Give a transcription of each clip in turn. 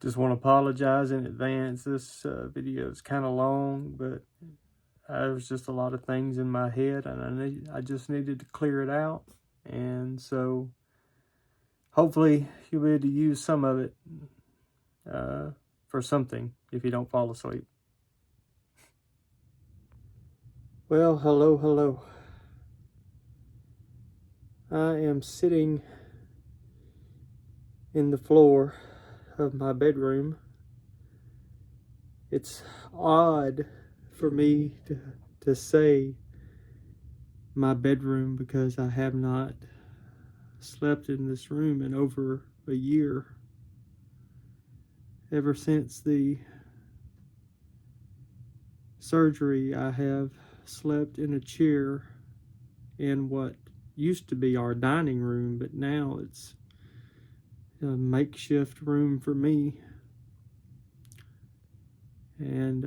Just want to apologize in advance. This video is kind of long, but there was just a lot of things in my head, and I just needed to clear it out. And so hopefully you'll be able to use some of it for something if you don't fall asleep. Well, hello. I am sitting in the floor of my bedroom. It's odd for me to say my bedroom because I have not slept in this room in over a year. Ever since the surgery, I have slept in a chair in what used to be our dining room, but now it's a makeshift room for me. And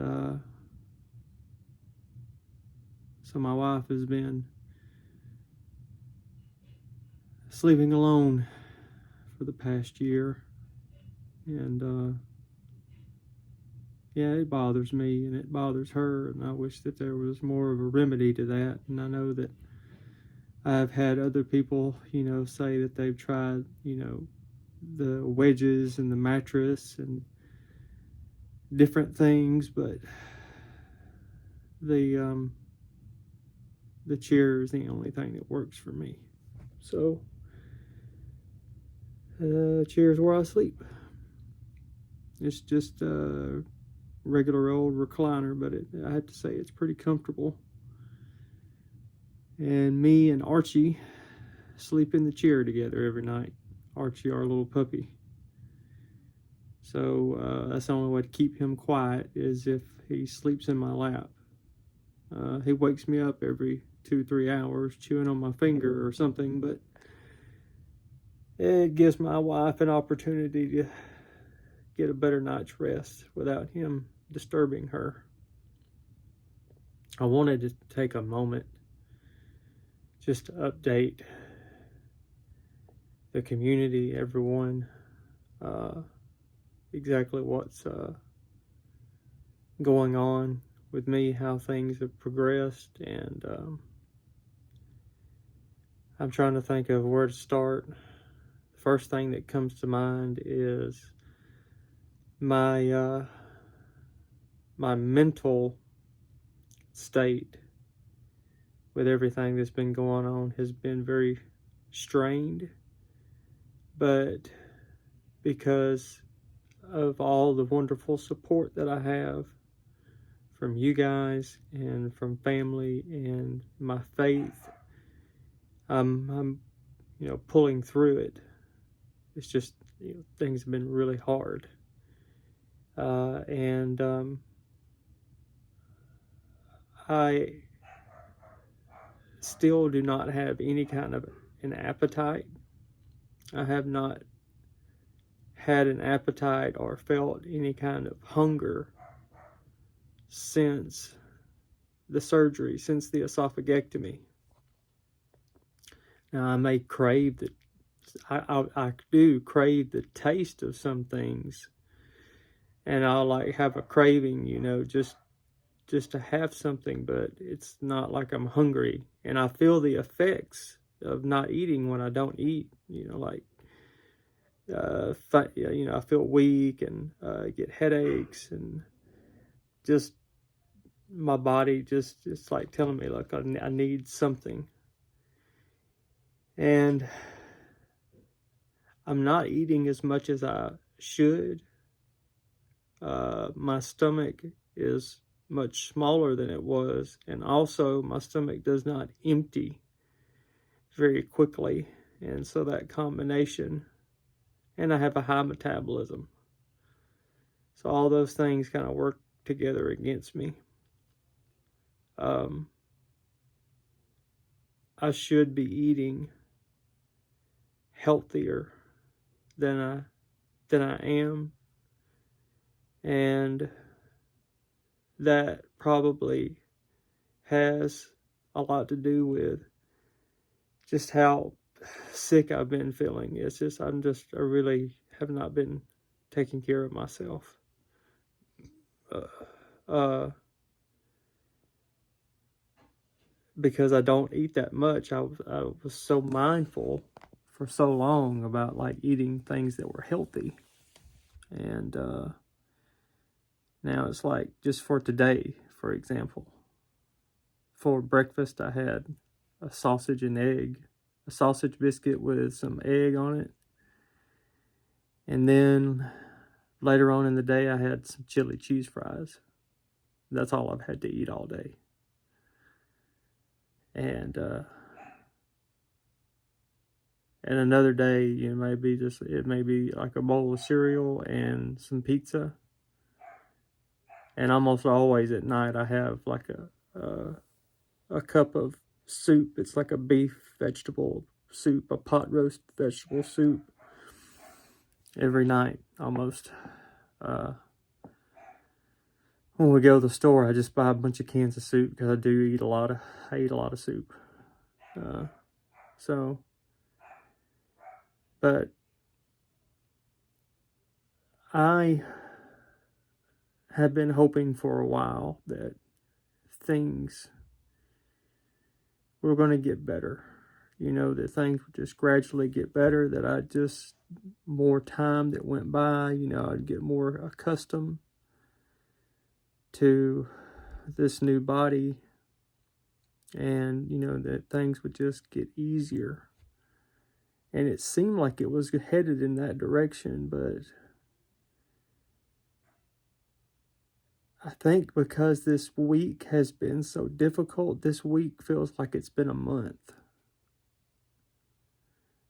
so my wife has been sleeping alone for the past year, and yeah, it bothers me and it bothers her, and I wish that there was more of a remedy to that. And I know that I've had other people, say that they've tried, the wedges and the mattress and different things, but the chair is the only thing that works for me. So chair is where I sleep. It's just a regular old recliner, but I have to say it's pretty comfortable. And me and Archie sleep in the chair together every night. Archie, our little puppy. So that's the only way to keep him quiet is if he sleeps in my lap. He wakes me up every 2-3 hours chewing on my finger or something, but it gives my wife an opportunity to get a better night's rest without him disturbing her. I wanted to take a moment just to update the community, everyone, exactly what's going on with me, how things have progressed, and I'm trying to think of where to start. The first thing that comes to mind is my mental state with everything that's been going on has been very strained, but because of all the wonderful support that I have from you guys and from family and my faith, I'm pulling through it. It's just things have been really hard, and I still do not have any kind of an appetite. I have not had an appetite or felt any kind of hunger since the surgery, since the esophagectomy. Now, I may crave the, I do crave the taste of some things, and I'll have a craving, just to have something, but it's not like I'm hungry, and I feel the effects of not eating when I don't eat. I feel weak and get headaches, and just my body it's like telling me, look, I need something. And I'm not eating as much as I should. My stomach is much smaller than it was, and also my stomach does not empty very quickly, and so that combination, and I have a high metabolism, so all those things kind of work together against me. I should be eating healthier than I am, and that probably has a lot to do with just how sick I've been feeling. It's just I really have not been taking care of myself. Because I don't eat that much, I was so mindful for so long about like eating things that were healthy. And now it's like, just for today, for example, for breakfast I had a sausage biscuit with some egg on it. And then later on in the day I had some chili cheese fries. That's all I've had to eat all day. And another day, it may be like a bowl of cereal and some pizza. And almost always at night I have like a cup of soup. It's like a beef vegetable soup, a pot roast vegetable soup every night almost. When we go to the store, I just buy a bunch of cans of soup because I eat a lot of soup. But I have been hoping for a while that things were going to get better. That things would just gradually get better, that more time that went by, I'd get more accustomed to this new body, and, that things would just get easier. And it seemed like it was headed in that direction, but I think because this week has been so difficult, this week feels like it's been a month.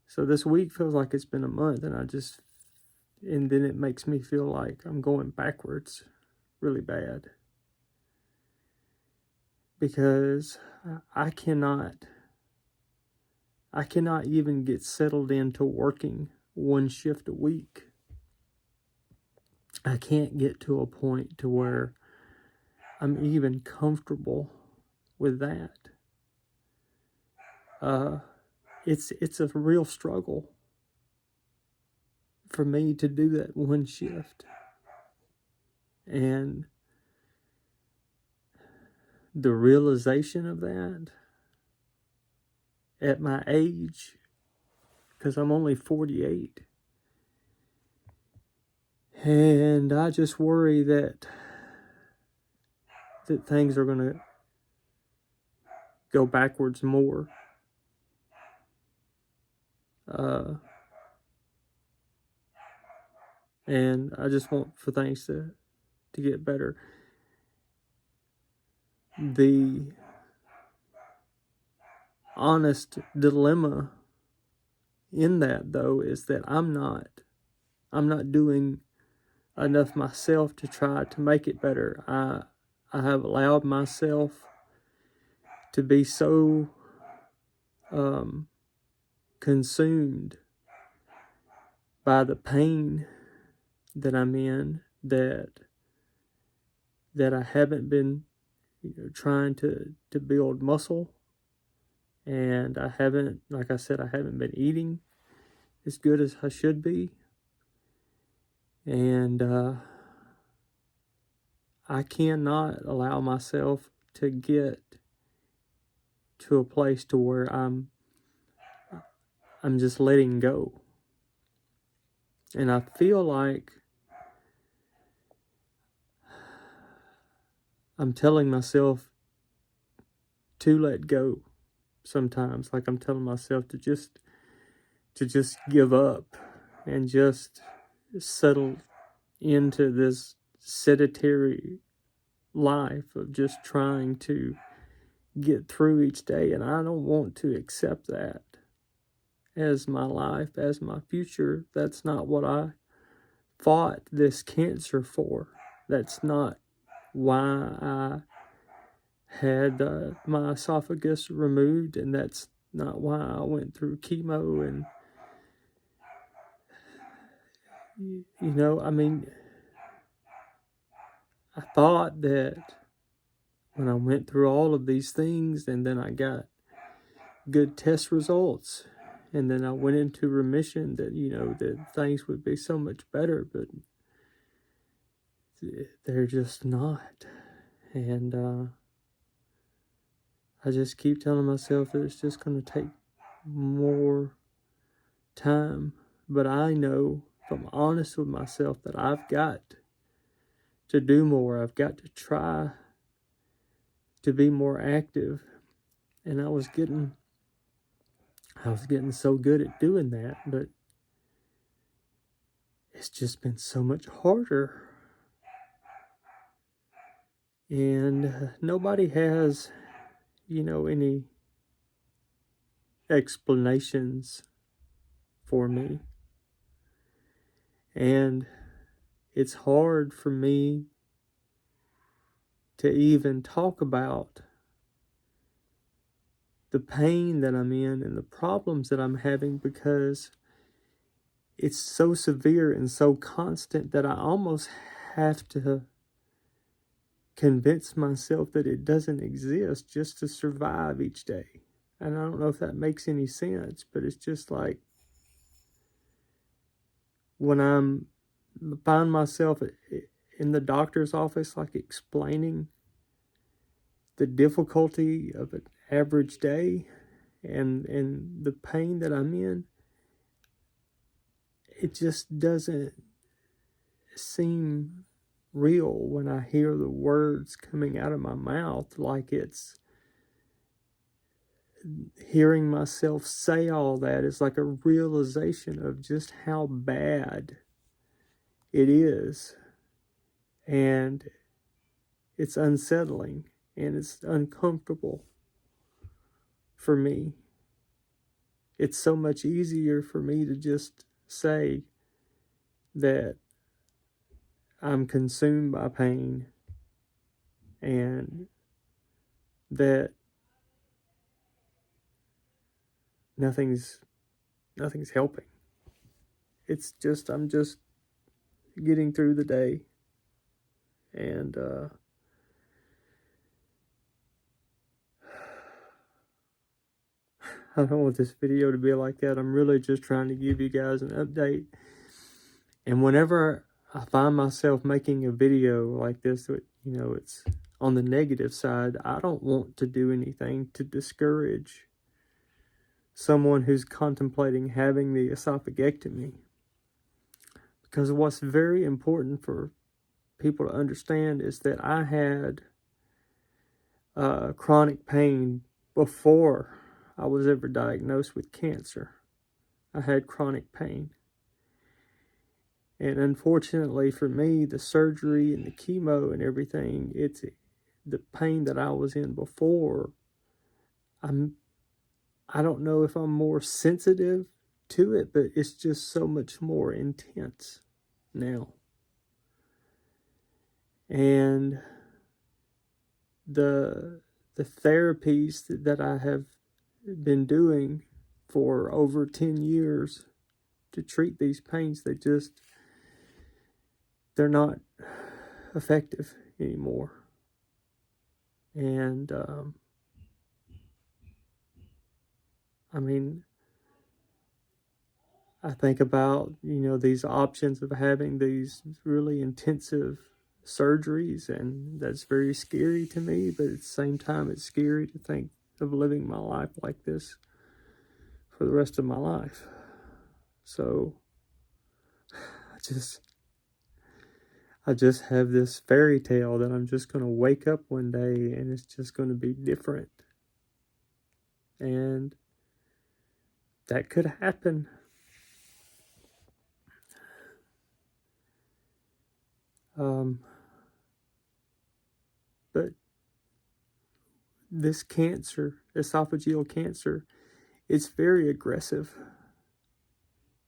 So this week feels like it's been a month, and then it makes me feel like I'm going backwards really bad. Because I cannot even get settled into working one shift a week. I can't get to a point to where I'm even comfortable with that. It's a real struggle for me to do that one shift. And the realization of that at my age, because I'm only 48, and I just worry that things are going to go backwards more. And I just want for things to get better. The honest dilemma in that, though, is that I'm not doing enough myself to try to make it better. I have allowed myself to be so consumed by the pain that I'm in that I haven't been trying to build muscle, and I haven't been eating as good as I should be, and I cannot allow myself to get to a place to where I'm just letting go. And I feel like I'm telling myself to let go sometimes. Like I'm telling myself to just give up and just settle into this sedentary life of just trying to get through each day. And I don't want to accept that as my life, as my future. That's not what I fought this cancer for. That's not why I had my esophagus removed, and that's not why I went through chemo. And I thought that when I went through all of these things, and then I got good test results, and then I went into remission, that that things would be so much better. But they're just not. And I just keep telling myself that it's just going to take more time. But I know, if I'm honest with myself, that I've got to do more. I've got to try to be more active. And I was getting so good at doing that, but it's just been so much harder. And nobody has, any explanations for me. And it's hard for me to even talk about the pain that I'm in and the problems that I'm having, because it's so severe and so constant that I almost have to convince myself that it doesn't exist just to survive each day. And I don't know if that makes any sense, but it's just like when find myself in the doctor's office, like explaining the difficulty of an average day and the pain that I'm in, it just doesn't seem real when I hear the words coming out of my mouth. Like, it's hearing myself say all that is like a realization of just how bad it is. And it's unsettling and it's uncomfortable for me. It's so much easier for me to just say that I'm consumed by pain and that nothing's helping. It's just, I'm just getting through the day. And I don't want this video to be like that. I'm really just trying to give you guys an update. And whenever I find myself making a video like this, it's on the negative side, I don't want to do anything to discourage someone who's contemplating having the esophagectomy. Because what's very important for people to understand is that I had chronic pain before I was ever diagnosed with cancer. I had chronic pain. And unfortunately for me, the surgery and the chemo and everything, it's the pain that I was in before. I don't know if I'm more sensitive to it, but it's just so much more intense now. And the therapies that I have been doing for over 10 years to treat these pains, they're not effective anymore. And I think about, these options of having these really intensive surgeries, and that's very scary to me, but at the same time, it's scary to think of living my life like this for the rest of my life. So I just have this fairy tale that I'm just going to wake up one day and it's just going to be different. And that could happen. But this cancer, esophageal cancer, it's very aggressive.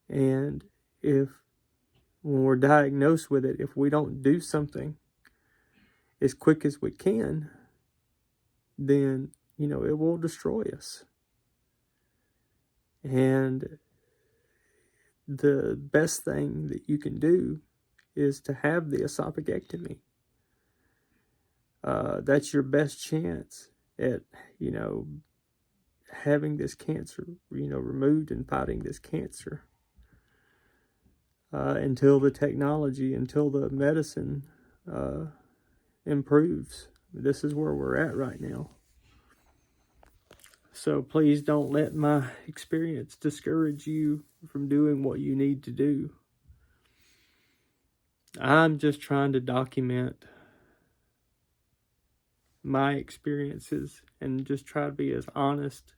And when we're diagnosed with it, if we don't do something as quick as we can, then, it will destroy us. And the best thing that you can do is to have the esophagectomy. That's your best chance at, having this cancer, removed and fighting this cancer. Until the medicine improves. This is where we're at right now. So please don't let my experience discourage you from doing what you need to do. I'm just trying to document my experiences and just try to be as honest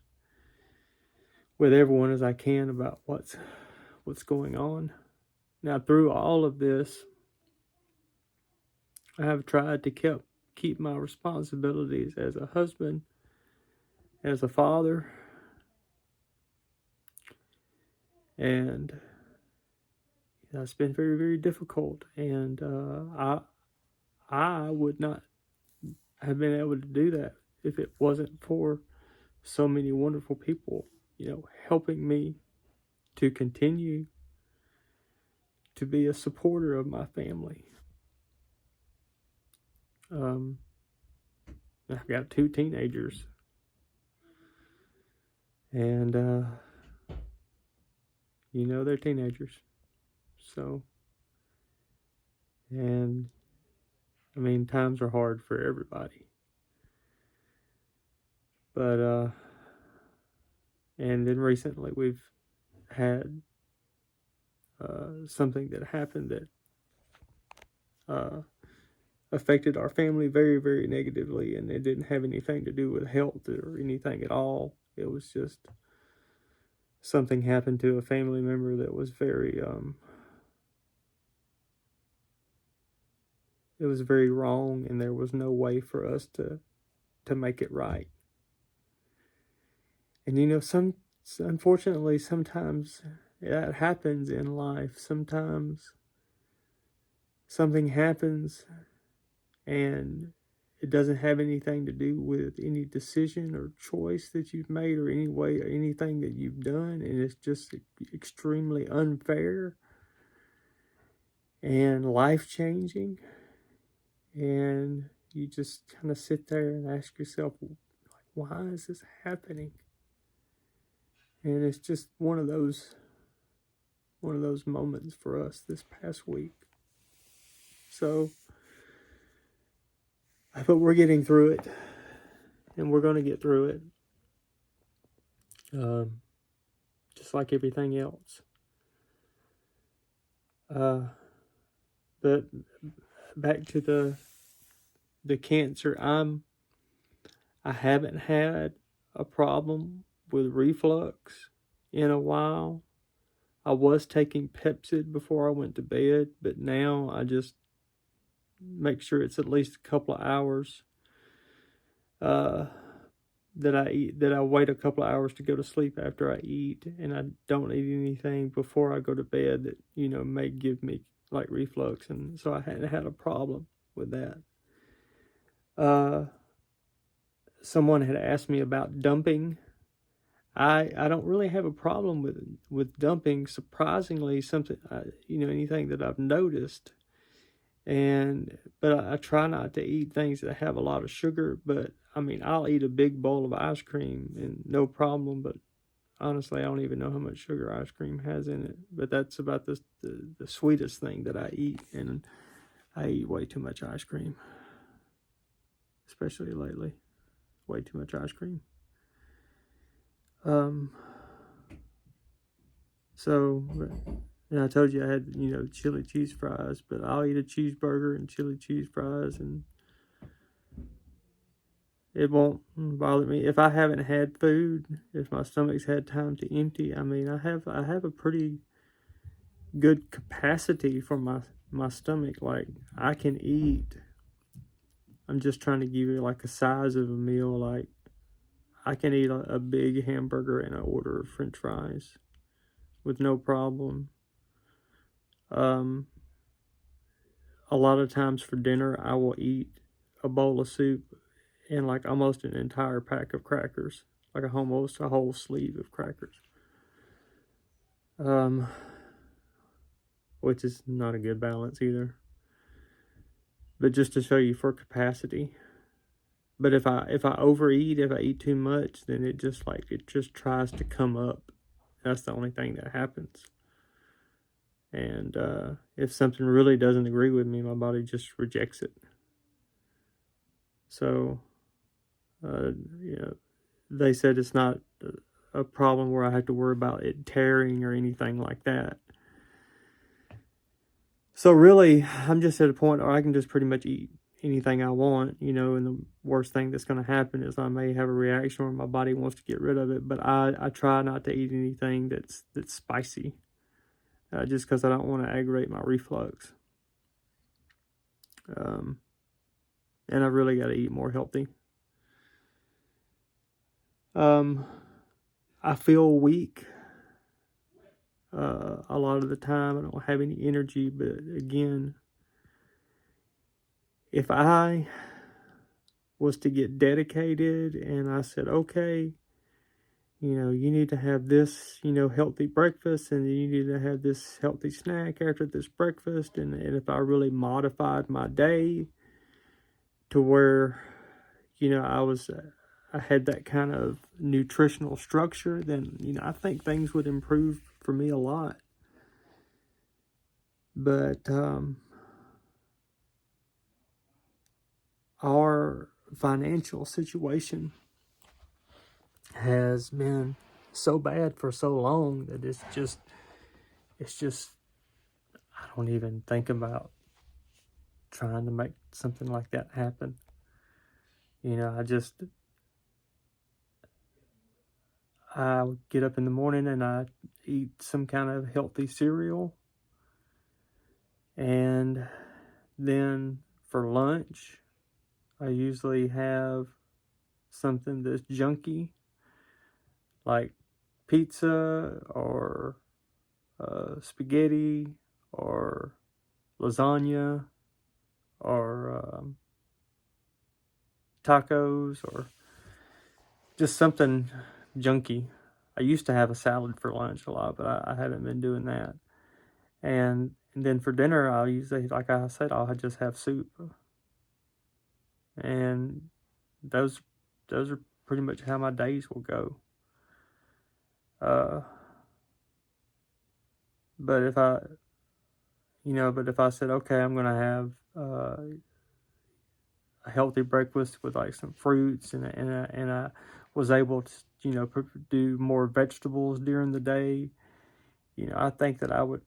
with everyone as I can about what's going on. Now, through all of this, I have tried to keep my responsibilities as a husband, as a father, and it's been very, very difficult. And I would not have been able to do that if it wasn't for so many wonderful people, helping me to continue to be a supporter of my family. I've got 2 teenagers, and they're teenagers. So, and I mean, times are hard for everybody. But and then recently we've had something that happened that affected our family very, very negatively, and it didn't have anything to do with health or anything at all. It was just something happened to a family member that was very it was very wrong, and there was no way for us to make it right. And unfortunately, sometimes that happens in life. Sometimes something happens and it doesn't have anything to do with any decision or choice that you've made or anything that you've done, and it's just extremely unfair and life-changing. And you just kind of sit there and ask yourself, why is this happening? And it's just one of those moments for us this past week. So, but we're getting through it, and we're going to get through it, just like everything else. But back to the cancer, I haven't had a problem with reflux in a while. I was taking Pepcid before I went to bed, but now I just make sure it's at least a couple of hours that I eat, that I wait a couple of hours to go to sleep after I eat, and I don't eat anything before I go to bed that may give me like reflux, and so I hadn't had a problem with that. Someone had asked me about dumping. I don't really have a problem with dumping. Surprisingly, something anything that I've noticed, but I try not to eat things that have a lot of sugar. But I mean, I'll eat a big bowl of ice cream and no problem. But honestly, I don't even know how much sugar ice cream has in it. But that's about the sweetest thing that I eat, and I eat way too much ice cream, especially lately. Way too much ice cream. So, and I told you I had, chili cheese fries, but I'll eat a cheeseburger and chili cheese fries, and it won't bother me. If I haven't had food, if my stomach's had time to empty, I mean, I have a pretty good capacity for my stomach. Like, I can eat. I'm just trying to give you like a size of a meal. Like, I can eat a big hamburger and an order of French fries with no problem. A lot of times for dinner, I will eat a bowl of soup and like almost an entire pack of crackers, like almost a whole sleeve of crackers. Which is not a good balance either. But just to show you for capacity. But if I overeat, if I eat too much, then it just tries to come up. That's the only thing that happens. And if something really doesn't agree with me, my body just rejects it. So, you know, they said it's not a problem where I have to worry about it tearing or anything like that. So really, I'm just at a point where I can just pretty much eat anything I want, you know, and the worst thing that's going to happen is I may have a reaction where my body wants to get rid of it, but I try not to eat anything that's spicy, just because I don't want to aggravate my reflux. And I really got to eat more healthy. I feel weak a lot of the time. I don't have any energy, but again, if I was to get dedicated and I said, okay, you know, you need to have this, you know, healthy breakfast, and you need to have this healthy snack after this breakfast, and if I really modified my day to where, you know, I had that kind of nutritional structure, then, you know, I think things would improve for me a lot. But our financial situation has been so bad for so long that it's just I don't even think about trying to make something like that happen. You know, I get up in the morning and I eat some kind of healthy cereal, and then for lunch I usually have something that's junky, like pizza or spaghetti or lasagna or tacos or just something junky. I used to have a salad for lunch a lot, but I haven't been doing that. And then for dinner, I'll usually, like I said, I'll just have soup. And those are pretty much how my days will go. Uh, but if I, but if I said, okay, I'm gonna have a healthy breakfast with like some fruits, and I was able to, do more vegetables during the day, I think that I would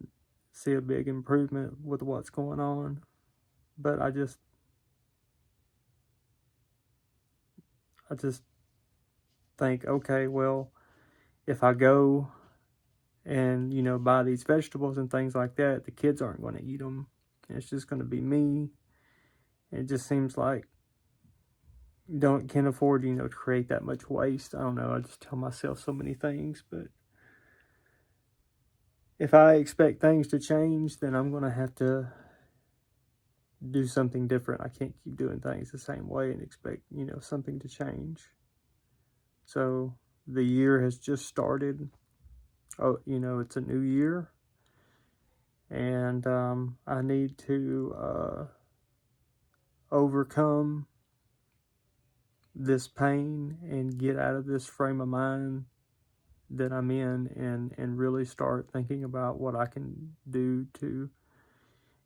see a big improvement with what's going on. But I just think, okay, well, if I go and, buy these vegetables and things like that, the kids aren't going to eat them. It's just going to be me. It just seems like you can't afford, to create that much waste. I don't know. I just tell myself so many things, but if I expect things to change, then I'm going to have to do something different. I can't keep doing things the same way and expect, something to change. So the year has just started. Oh, it's a new year. And I need to overcome this pain and get out of this frame of mind that I'm in, and really start thinking about what I can do to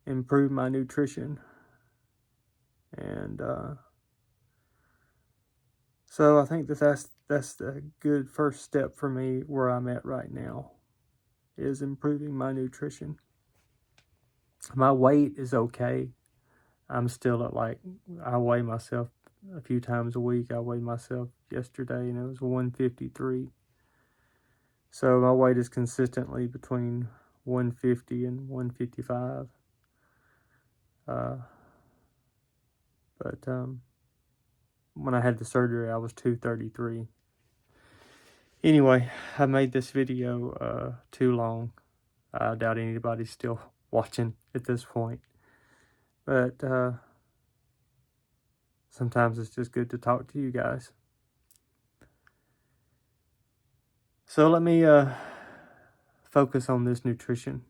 improve my nutrition. And so I think that's a good first step for me where I'm at right now, is improving my nutrition. My weight is okay. I'm still at I weigh myself a few times a week. I weighed myself yesterday and it was 153. So my weight is consistently between 150 and 155. But when I had the surgery, I was 233. Anyway, I made this video too long. I doubt anybody's still watching at this point. But sometimes it's just good to talk to you guys. So let me focus on this nutrition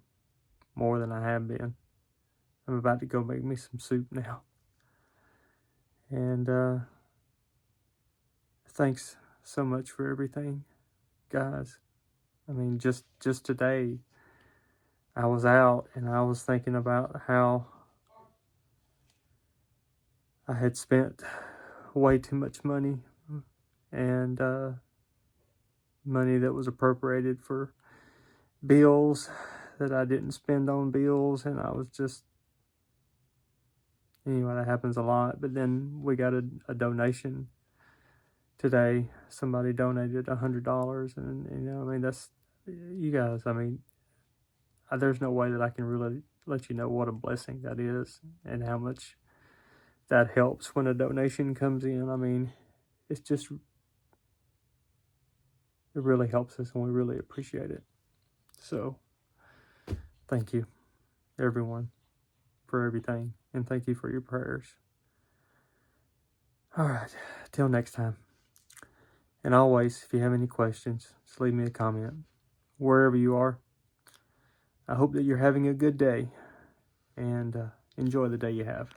more than I have been. I'm about to go make me some soup now. And thanks so much for everything, guys. I mean, just today, I was out and I was thinking about how I had spent way too much money, and money that was appropriated for bills that I didn't spend on bills. And I was just, anyway, that happens a lot. But then we got a donation today. Somebody donated $100, and I mean, that's, you guys, I mean, there's no way that I can really let you know what a blessing that is and how much that helps when a donation comes in. I mean, it's just, it really helps us, and we really appreciate it. So thank you, everyone, for everything, and thank you for your prayers. All right, till next time. And always, if you have any questions, just leave me a comment wherever you are. I hope that you're having a good day, and enjoy the day you have.